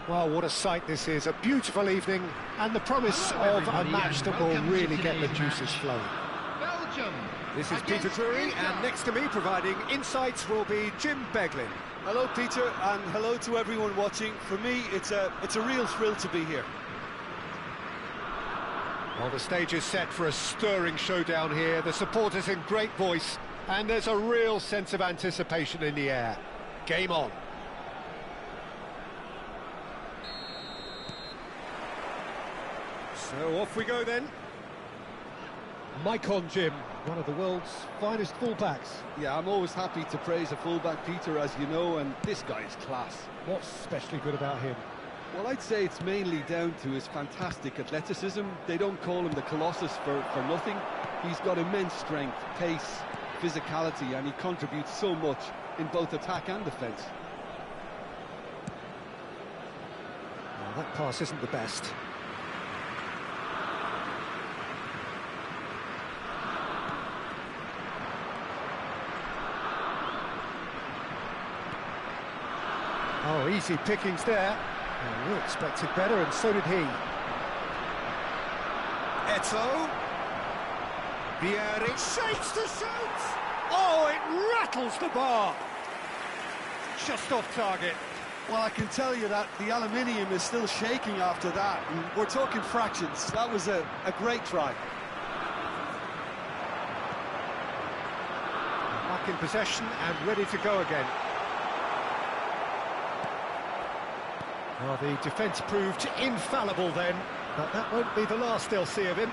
Well, what a sight this is. A beautiful evening and the promise of a match that will really get the juices flowing. Belgium. This is Peter Drury, and next to me providing insights will be Jim Beglin. Hello, Peter, and hello to everyone watching. For me, it's a real thrill to be here. Well, the stage is set for a stirring showdown here. The supporters in great voice, and there's a real sense of anticipation in the air. Game on. So off we go then. Mike on, Jim, one of the world's finest fullbacks. Yeah, I'm always happy to praise a fullback, Peter, as you know, and this guy is class. What's especially good about him? Well, I'd say it's mainly down to his fantastic athleticism. They don't call him the Colossus for nothing. He's got immense strength, pace, physicality, and he contributes so much in both attack and defence. Well, that pass isn't the best. Oh, easy pickings there. Well, we expected better, and so did he. Eto'o. Vieri shapes to shoot! Oh, it rattles the bar! Just off target. Well, I can tell you that the aluminium is still shaking after that. And we're talking fractions. That was a great try. Back in possession and ready to go again. Well, the defence proved infallible then, but that won't be the last they'll see of him.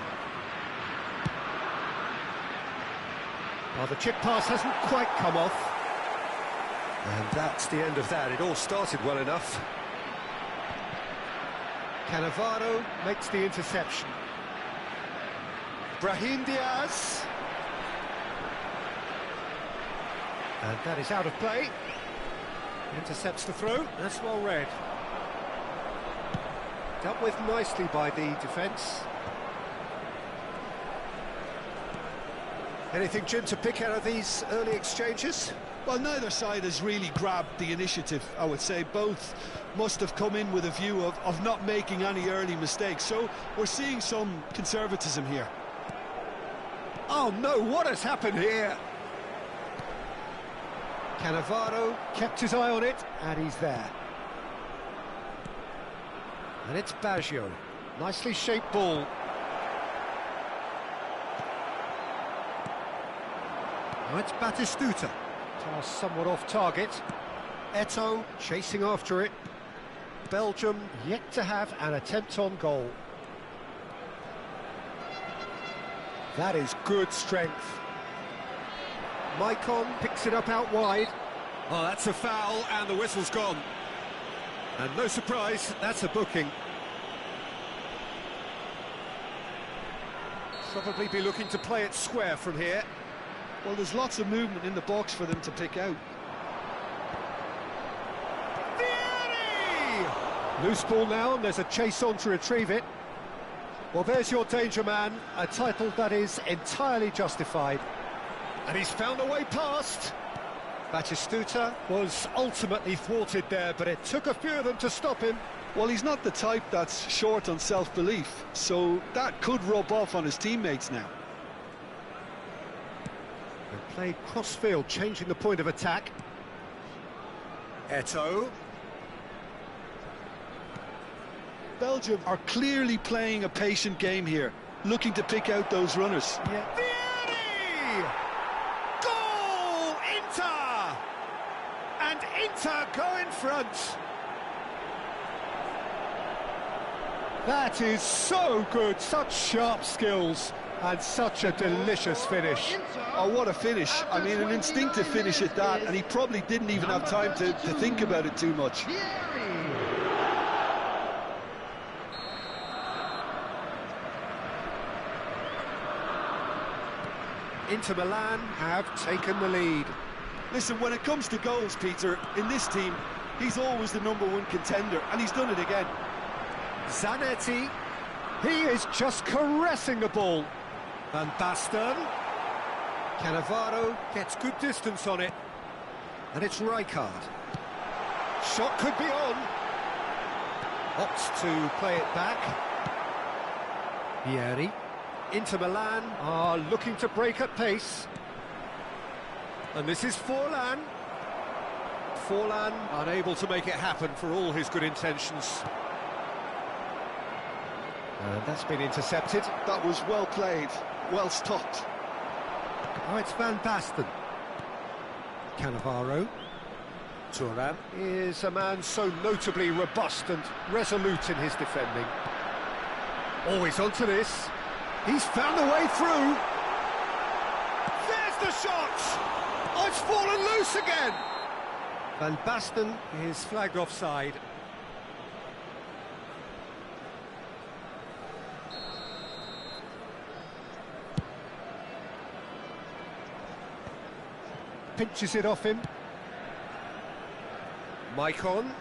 Well, the chip pass hasn't quite come off. And that's the end of that. It all started well enough. Cannavaro makes the interception. Brahim Diaz. And that is out of play. Intercepts the throw. That's well read. Dealt with nicely by the defence. Anything, Jim, to pick out of these early exchanges? Well, neither side has really grabbed the initiative, I would say. Both must have come in with a view of not making any early mistakes. So we're seeing some conservatism here. Oh no, what has happened here? Cannavaro kept his eye on it, and he's there. And it's Baggio. Nicely shaped ball. Now it's Batistuta. Pass somewhat off target. Eto'o chasing after it. Belgium yet to have an attempt on goal. That is good strength. Maicon picks it up out wide. Oh, that's a foul, and the whistle's gone. And no surprise, that's a booking. Probably be looking to play it square from here. Well, there's lots of movement in the box for them to pick out. Vieri! Loose ball now, and there's a chase on to retrieve it. Well, there's your danger man, a title that is entirely justified. And he's found a way past. Batistuta was ultimately thwarted there, but it took a few of them to stop him. Well, he's not the type that's short on self-belief, so that could rub off on his teammates now. They played cross-field, changing the point of attack. Eto'o. Belgium are clearly playing a patient game here, looking to pick out those runners. Yeah. Vieri! Goal! Inter! And Inter go in front. That is so good, such sharp skills, and such a delicious finish. Oh, what a finish. I mean, an instinctive finish at that, and he probably didn't even have time to think about it too much. Inter Milan have taken the lead. Listen, when it comes to goals, Peter, in this team, he's always the #1 contender, and he's done it again. Zanetti, he is just caressing the ball. Van Basten. Cannavaro gets good distance on it. And it's Rijkaard. Shot could be on. Opts to play it back. Vieri. Inter Milan are looking to break at pace. And this is Forlan. Forlan unable to make it happen for all his good intentions. And that's been intercepted. That was well played, well stopped. Oh, it's Van Basten. Cannavaro. Thuram is a man so notably robust and resolute in his defending. Always onto this. He's found a way through. There's the shot! Oh, it's fallen loose again! Van Basten is flagged offside. Pinches it off him. Maicon.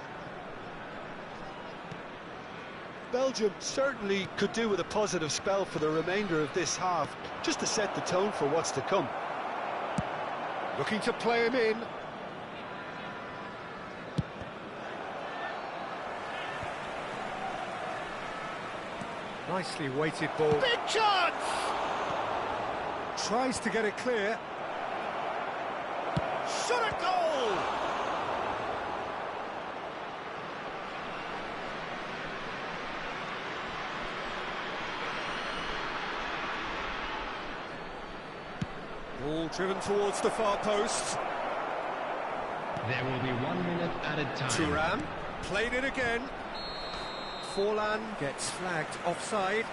Belgium certainly could do with a positive spell for the remainder of this half, just to set the tone for what's to come. Looking to play him in. Nicely weighted ball. Big chance! Tries to get it clear. Shot a goal! Ball driven towards the far post. There will be 1 minute added time. Thuram played it again. Forlan gets flagged offside.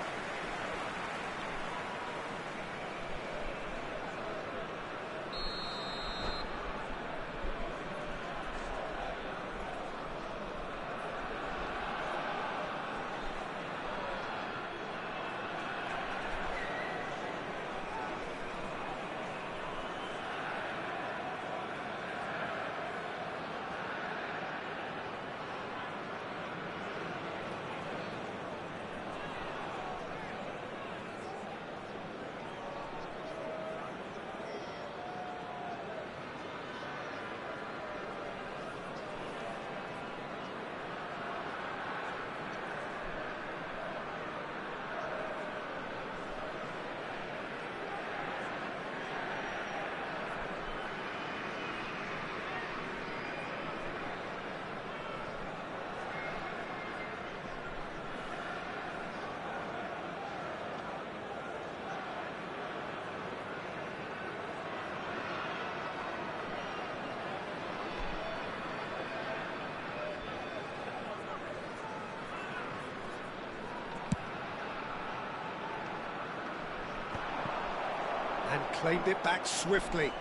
And claimed it back swiftly.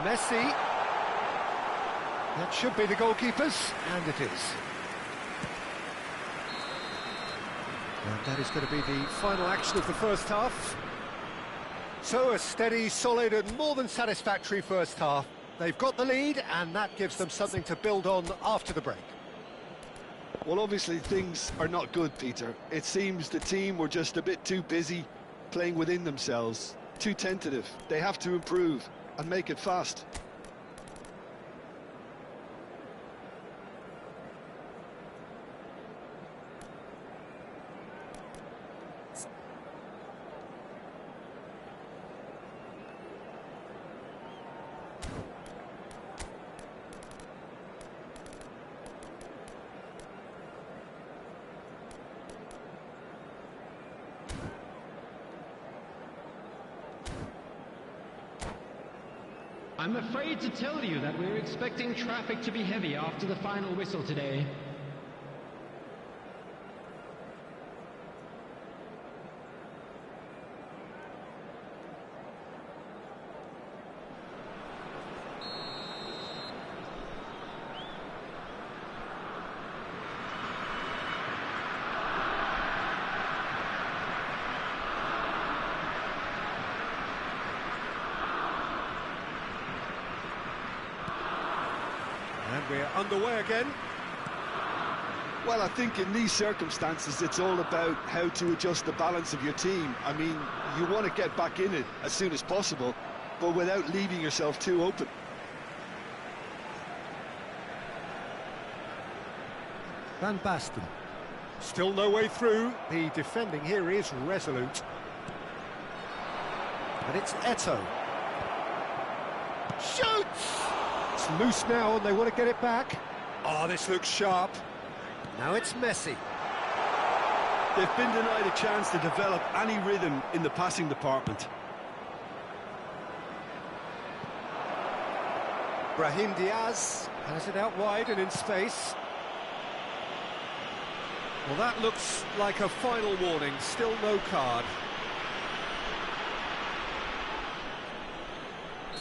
Messi. That should be the goalkeeper's, and it is. And that is going to be the final action of the first half. So a steady, solid and more than satisfactory first half. They've got the lead, and that gives them something to build on after the break. Well, obviously things are not good, Peter. It seems the team were just a bit too busy playing within themselves, too tentative. They have to improve and make it fast. I'm afraid to tell you that we're expecting traffic to be heavy after the final whistle today. And we're underway again. Well, I think in these circumstances, it's all about how to adjust the balance of your team. I mean, you want to get back in it as soon as possible, but without leaving yourself too open. Van Basten. Still no way through. The defending here is resolute. And it's Eto'o. Shoots! It's loose now and they want to get it back. Oh, this looks sharp. Now it's Messi. They've been denied a chance to develop any rhythm in the passing department. Brahim Diaz has it out wide and in space. Well, that looks like a final warning. Still no card.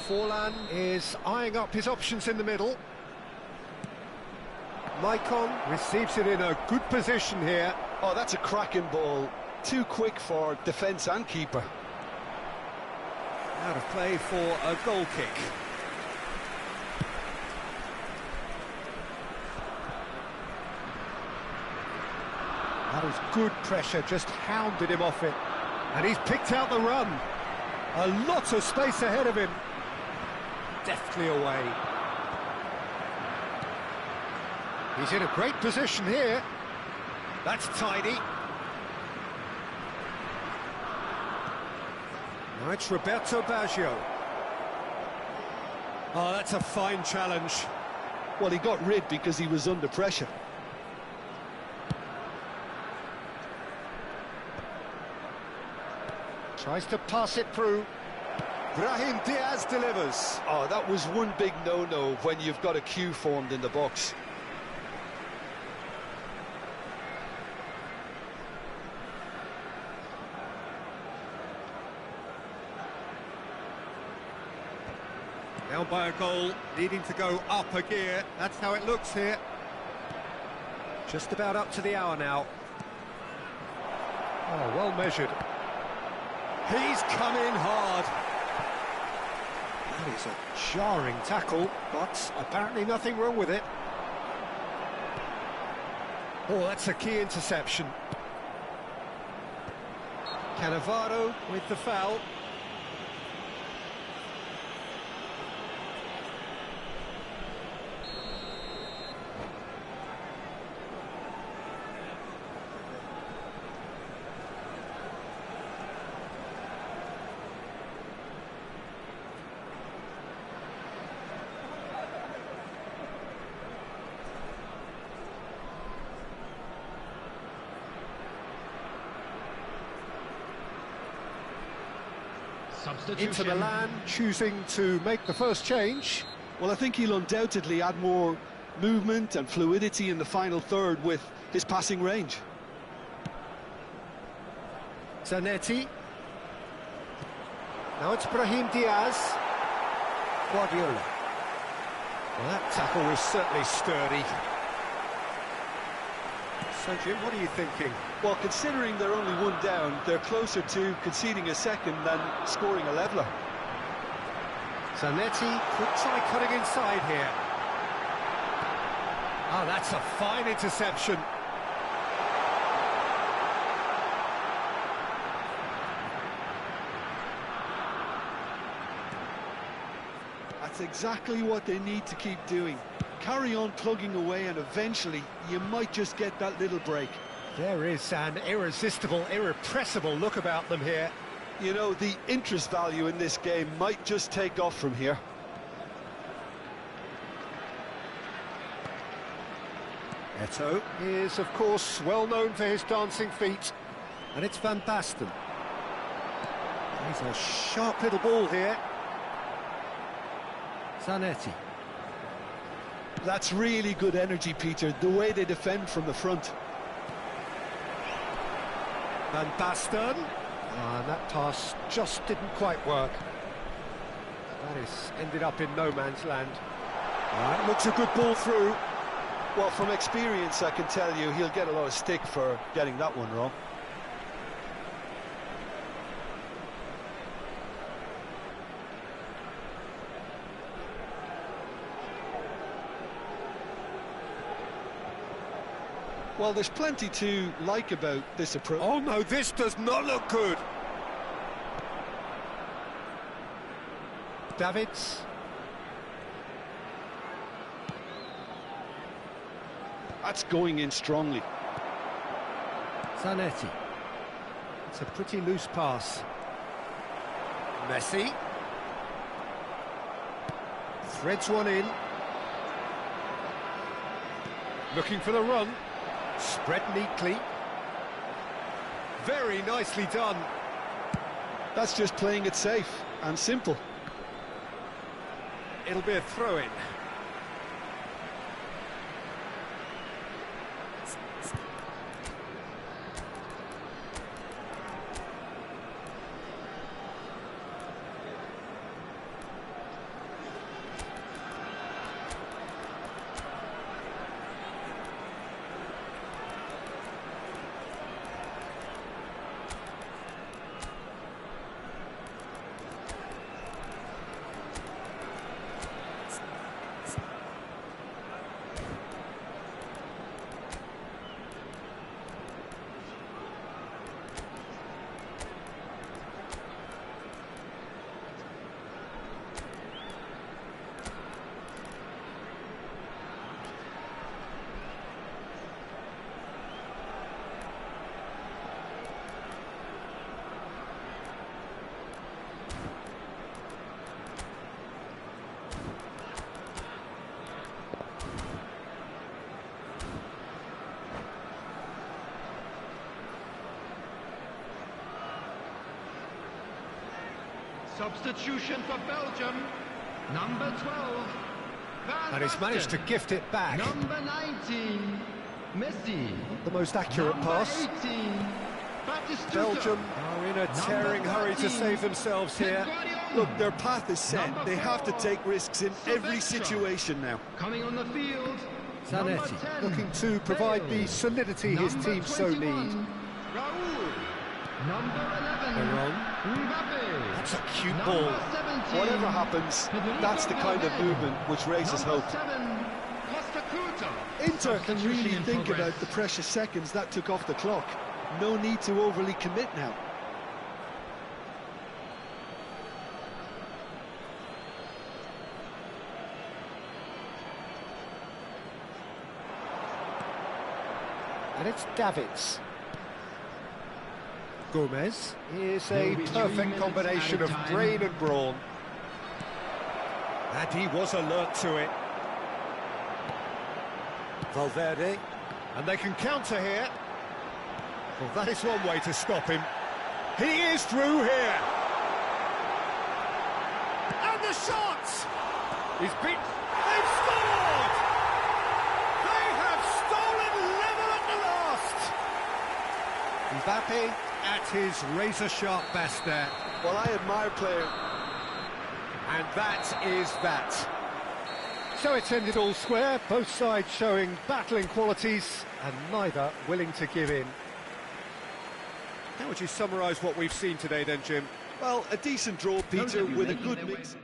Forlan is eyeing up his options in the middle. Maicon receives it in a good position here. Oh, that's a cracking ball. Too quick for defence and keeper. Out of play for a goal kick. That was good pressure, just hounded him off it. And he's picked out the run. A lot of space ahead of him. Deftly away. He's in a great position here. That's tidy. Now it's Roberto Baggio. Oh, that's a fine challenge. Well, he got rid because he was under pressure. Tries to pass it through. Brahim Diaz delivers. Oh, that was one big no-no when you've got a queue formed in the box. Down by a goal, needing to go up a gear. That's how it looks here. Just about up to the hour now. Oh, well measured. He's come in hard. That is a jarring tackle, but apparently nothing wrong with it. Oh, that's a key interception. Cannavaro with the foul. Inter Milan choosing to make the first change. Well, I think he'll undoubtedly add more movement and fluidity in the final third with his passing range. Zanetti. Now it's Brahim Diaz. Guardiola. Well, that tackle was certainly sturdy. So, Jim, what are you thinking? Well, considering they're only one down, they're closer to conceding a second than scoring a leveller. Zanetti could try cutting inside here. Oh, that's a fine interception. That's exactly what they need to keep doing. Carry on plugging away and eventually you might just get that little break. There is an irresistible, irrepressible look about them here. You know, the interest value in this game might just take off from here. Eto'o is, of course, well known for his dancing feet. And it's Van Basten. He's a sharp little ball here. Zanetti. That's really good energy, Peter, the way they defend from the front. Van Basten. And that pass just didn't quite work. That is ended up in no man's land. That looks a good ball through. Well, from experience, I can tell you he'll get a lot of stick for getting that one wrong. Well, there's plenty to like about this approach. Oh no, this does not look good. Davids. That's going in strongly. Zanetti. It's a pretty loose pass. Messi. Threads one in. Looking for the run. Spread neatly. Very nicely done. That's just playing it safe and simple. It'll be a throw-in. Substitution for Belgium, number 12. And he's managed to gift it back. Number 19, Messi. The most accurate Number pass. 18, Batistuta. Belgium are in a tearing hurry to save themselves here. Look, their path is set. They have to take risks in every situation now. Coming on the field, Zanetti looking to provide the solidity his team so need. Raul. Number 11, Veron. Mbappe. That's a cute Number ball. 17, Whatever happens, that's the kind of movement which raises Number hope. 7, Costa Curta. Inter can really Substitution in think progress. about the precious seconds that took off the clock. No need to overly commit now. And it's Davids. Gomez is a perfect combination of brain and brawn. And he was alert to it. Valverde. And they can counter here. Well, that is one way to stop him. He is through here. And the shot! He's beat. They've scored! They have stolen level at the last! Mbappe at his razor-sharp best there. Well, I admire players. And that is that. So it's ended all square, both sides showing battling qualities and neither willing to give in. How would you summarise what we've seen today then, Jim? Well, a decent draw, Peter, with a good mix.